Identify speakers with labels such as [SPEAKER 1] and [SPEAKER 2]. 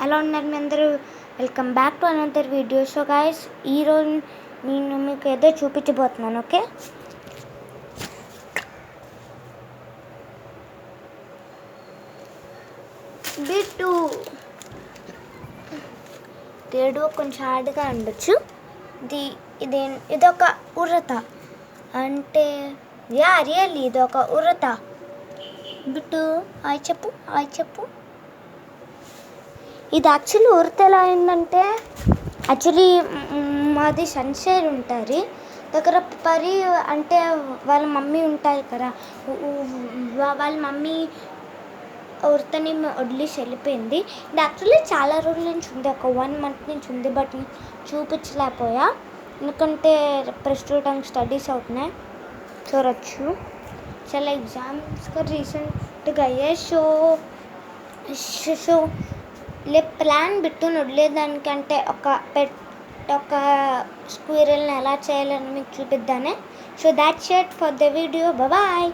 [SPEAKER 1] ఎలా ఉన్నారు మీ అందరూ? Welcome back to another video. So guys, ఈరోజు నేను మీకు ఏదో చూపించబోతున్నాను. ఓకే, బిట్టు తేడు కొంచెం హార్డ్గా ఉండొచ్చు. ఇదొక ఉరత, అంటే రియల్లీ ఇదొక ఉరత. బిట్టు హాయ్ చెప్పు. ఇది యాక్చువల్లీ ఉరత ఎలా అయిందంటే, యాక్చువల్లీ మాది సన్షైన్ ఉంటుంది దగ్గర. పరి అంటే వాళ్ళ మమ్మీ ఉంటుంది కదా, వాళ్ళ మమ్మీ ఉరతని వదిలేసి వెళ్ళిపోయింది. ఇది యాక్చువల్లీ చాలా రోజుల నుంచి ఉంది, ఒక 1 month నుంచి ఉంది. బట్ చూపించలేకపోయా ఎందుకంటే ప్రస్తుతం స్టడీస్ అవుతున్నాయి. చూడొచ్చు, చాలా ఎగ్జామ్స్గా రీసెంట్గా అయ్యాయి. సో ప్లాన్ బిట్టుని వదిలేదానికంటే ఒక స్క్విరల్ని ఎలా చేయాలని మీకు చూపిద్దానే. So that's it for the video. Bye.